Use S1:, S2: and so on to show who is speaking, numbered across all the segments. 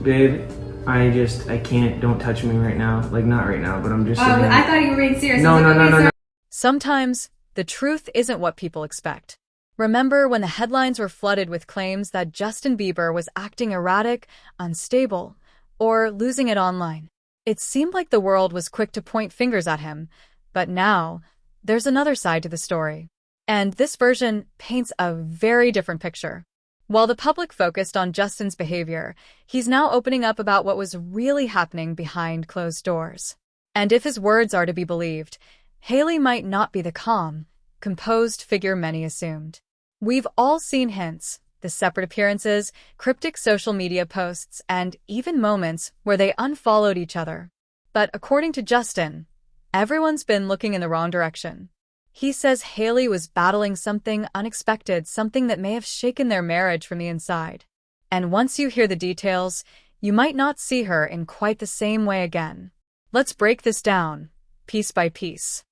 S1: babe, I can't, don't touch me right now. Like, not right now, but I'm just sitting.
S2: I thought you were being serious.
S1: No, no, no, no, no.
S3: Sometimes, the truth isn't what people expect. Remember when the headlines were flooded with claims that Justin Bieber was acting erratic, unstable, or losing it online? It seemed like the world was quick to point fingers at him, but now, there's another side to the story. And this version paints a very different picture. While the public focused on Justin's behavior, he's now opening up about what was really happening behind closed doors. And if his words are to be believed, Hailey might not be the calm, composed figure many assumed. We've all seen hints, the separate appearances, cryptic social media posts, and even moments where they unfollowed each other. But according to Justin, everyone's been looking in the wrong direction. He says Hailey was battling something unexpected, something that may have shaken their marriage from the inside. And once you hear the details, you might not see her in quite the same way again. Let's break this down, piece by piece.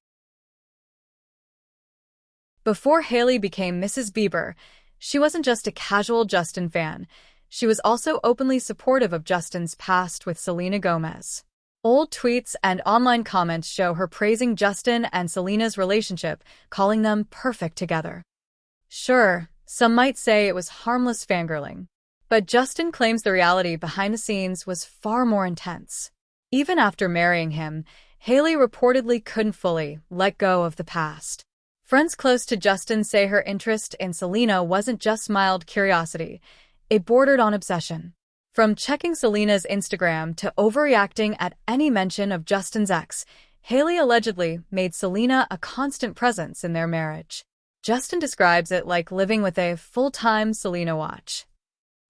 S3: Before Hailey became Mrs. Bieber, she wasn't just a casual Justin fan. She was also openly supportive of Justin's past with Selena Gomez. Old tweets and online comments show her praising Justin and Selena's relationship, calling them perfect together. Sure, some might say it was harmless fangirling, but Justin claims the reality behind the scenes was far more intense. Even after marrying him, Hailey reportedly couldn't fully let go of the past. Friends close to Justin say her interest in Selena wasn't just mild curiosity, it bordered on obsession. From checking Selena's Instagram to overreacting at any mention of Justin's ex, Hailey allegedly made Selena a constant presence in their marriage. Justin describes it like living with a full-time Selena watch.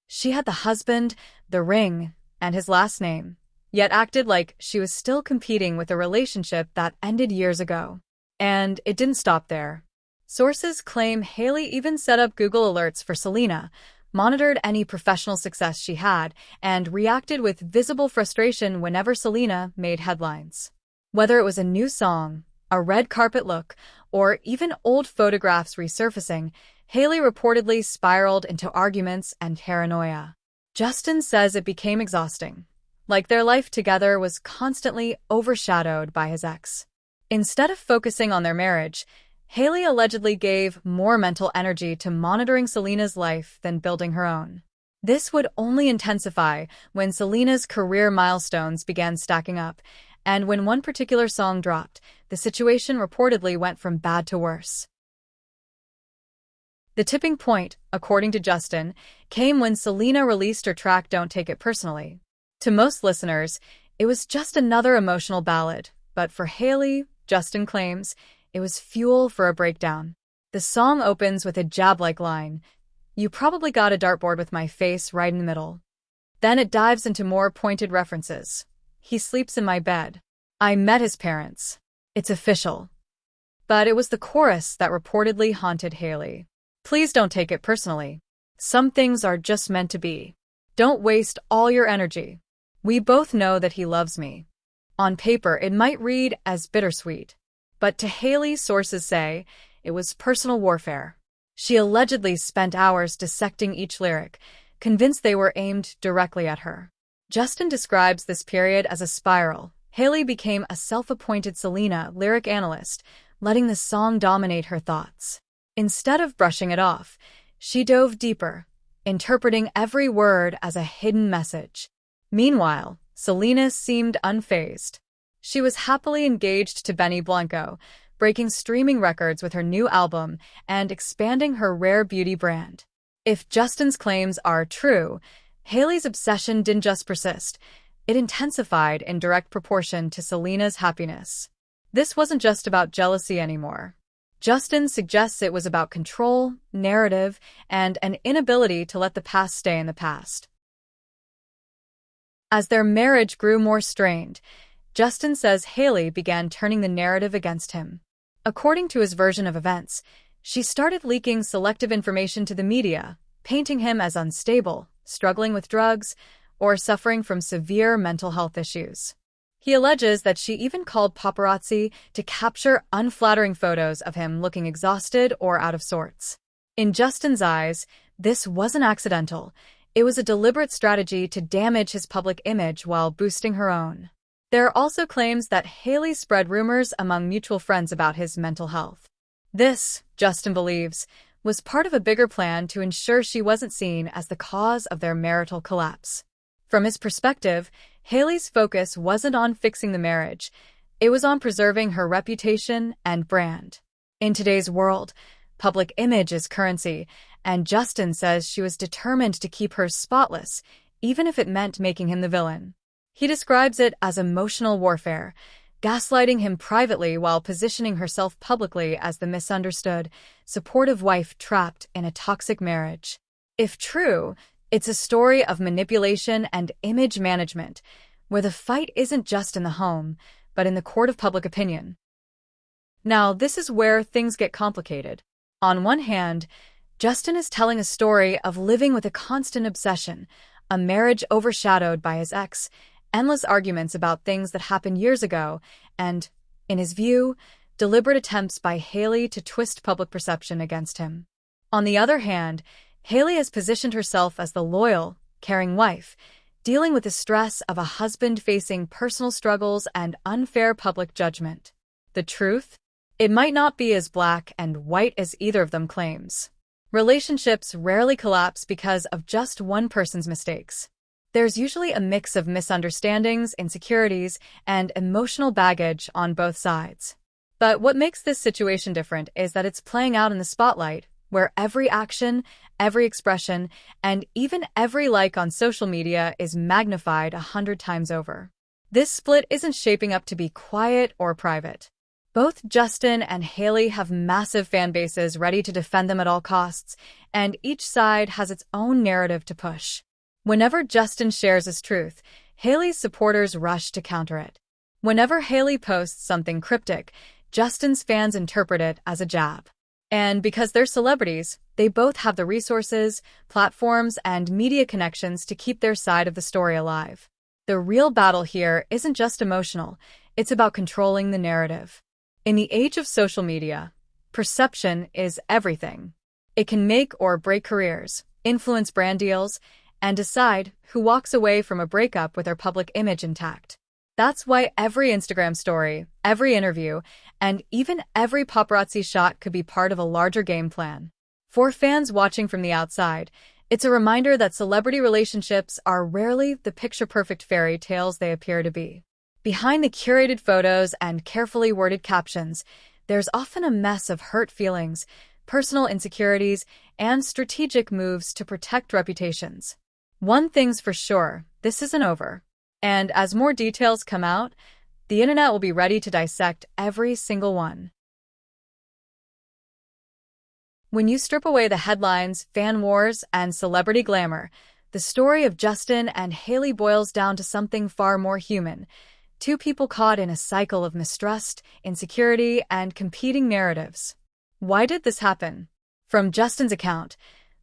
S3: She had the husband, the ring, and his last name, yet acted like she was still competing with a relationship that ended years ago. And it didn't stop there. Sources claim Hailey even set up Google alerts for Selena, monitored any professional success she had, and reacted with visible frustration whenever Selena made headlines. Whether it was a new song, a red carpet look, or even old photographs resurfacing, Hailey reportedly spiraled into arguments and paranoia. Justin says it became exhausting, like their life together was constantly overshadowed by his ex. Instead of focusing on their marriage, Hailey allegedly gave more mental energy to monitoring Selena's life than building her own. This would only intensify when Selena's career milestones began stacking up, and when one particular song dropped, the situation reportedly went from bad to worse. The tipping point, according to Justin, came when Selena released her track Don't Take It Personally. To most listeners, it was just another emotional ballad, but for Hailey, Justin claims, it was fuel for a breakdown. The song opens with a jab-like line, "You probably got a dartboard with my face right in the middle." Then it dives into more pointed references. "He sleeps in my bed. I met his parents. It's official." But it was the chorus that reportedly haunted Hailey. "Please don't take it personally. Some things are just meant to be. Don't waste all your energy. We both know that he loves me." On paper, it might read as bittersweet. But to Hailey, sources say, it was personal warfare. She allegedly spent hours dissecting each lyric, convinced they were aimed directly at her. Justin describes this period as a spiral. Hailey became a self-appointed Selena lyric analyst, letting the song dominate her thoughts. Instead of brushing it off, she dove deeper, interpreting every word as a hidden message. Meanwhile, Selena seemed unfazed. She was happily engaged to Benny Blanco, breaking streaming records with her new album and expanding her rare beauty brand. If Justin's claims are true, Hailey's obsession didn't just persist, it intensified in direct proportion to Selena's happiness. This wasn't just about jealousy anymore. Justin suggests it was about control, narrative, and an inability to let the past stay in the past. As their marriage grew more strained, Justin says Hailey began turning the narrative against him. According to his version of events, she started leaking selective information to the media, painting him as unstable, struggling with drugs, or suffering from severe mental health issues. He alleges that she even called paparazzi to capture unflattering photos of him looking exhausted or out of sorts. In Justin's eyes, this wasn't accidental. It was a deliberate strategy to damage his public image while boosting her own. There are also claims that Hailey spread rumors among mutual friends about his mental health. This, Justin believes, was part of a bigger plan to ensure she wasn't seen as the cause of their marital collapse. From his perspective, Hailey's focus wasn't on fixing the marriage, it was on preserving her reputation and brand. In today's world, public image is currency, and Justin says she was determined to keep hers spotless, even if it meant making him the villain. He describes it as emotional warfare, gaslighting him privately while positioning herself publicly as the misunderstood, supportive wife trapped in a toxic marriage. If true, it's a story of manipulation and image management, where the fight isn't just in the home, but in the court of public opinion. Now, this is where things get complicated. On one hand, Justin is telling a story of living with a constant obsession, a marriage overshadowed by his ex, endless arguments about things that happened years ago, and, in his view, deliberate attempts by Hailey to twist public perception against him. On the other hand, Hailey has positioned herself as the loyal, caring wife, dealing with the stress of a husband facing personal struggles and unfair public judgment. The truth? It might not be as black and white as either of them claims. Relationships rarely collapse because of just one person's mistakes. There's usually a mix of misunderstandings, insecurities, and emotional baggage on both sides. But what makes this situation different is that it's playing out in the spotlight, where every action, every expression, and even every like on social media is magnified 100 times over. This split isn't shaping up to be quiet or private. Both Justin and Hailey have massive fan bases ready to defend them at all costs, and each side has its own narrative to push. Whenever Justin shares his truth, Hailey's supporters rush to counter it. Whenever Hailey posts something cryptic, Justin's fans interpret it as a jab. And because they're celebrities, they both have the resources, platforms, and media connections to keep their side of the story alive. The real battle here isn't just emotional, it's about controlling the narrative. In the age of social media, perception is everything. It can make or break careers, influence brand deals, and decide who walks away from a breakup with their public image intact. That's why every Instagram story, every interview, and even every paparazzi shot could be part of a larger game plan. For fans watching from the outside, it's a reminder that celebrity relationships are rarely the picture-perfect fairy tales they appear to be. Behind the curated photos and carefully worded captions, there's often a mess of hurt feelings, personal insecurities, and strategic moves to protect reputations. One thing's for sure, this isn't over. And as more details come out, the internet will be ready to dissect every single one. When you strip away the headlines, fan wars, and celebrity glamour, the story of Justin and Hailey boils down to something far more human. Two people caught in a cycle of mistrust, insecurity, and competing narratives. Why did this happen? From Justin's account,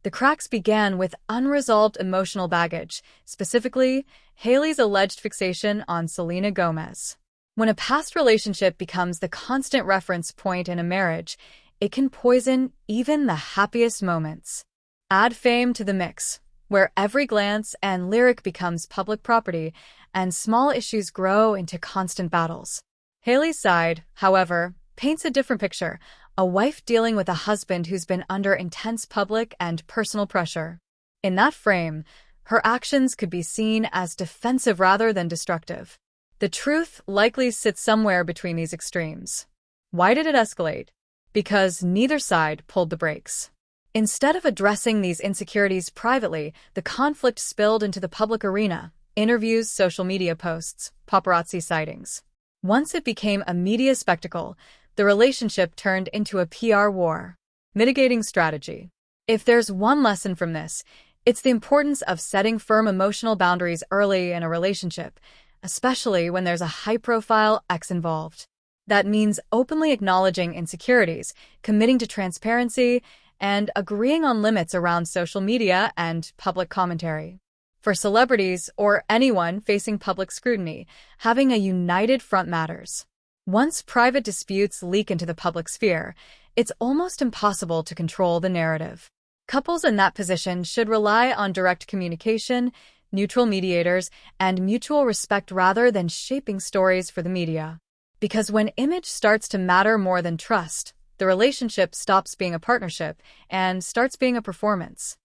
S3: the cracks began with unresolved emotional baggage, specifically Hailey's alleged fixation on Selena Gomez. When a past relationship becomes the constant reference point in a marriage, it can poison even the happiest moments. Add fame to the mix, where every glance and lyric becomes public property, and small issues grow into constant battles. Hailey's side, however, paints a different picture, a wife dealing with a husband who's been under intense public and personal pressure. In that frame, her actions could be seen as defensive rather than destructive. The truth likely sits somewhere between these extremes. Why did it escalate? Because neither side pulled the brakes. Instead of addressing these insecurities privately, the conflict spilled into the public arena: interviews, social media posts, paparazzi sightings. Once it became a media spectacle, the relationship turned into a PR war. Mitigating strategy. If there's one lesson from this, it's the importance of setting firm emotional boundaries early in a relationship, especially when there's a high-profile ex involved. That means openly acknowledging insecurities, committing to transparency, and agreeing on limits around social media and public commentary. For celebrities or anyone facing public scrutiny, having a united front matters. Once private disputes leak into the public sphere, it's almost impossible to control the narrative. Couples in that position should rely on direct communication, neutral mediators, and mutual respect rather than shaping stories for the media. Because when image starts to matter more than trust, the relationship stops being a partnership and starts being a performance.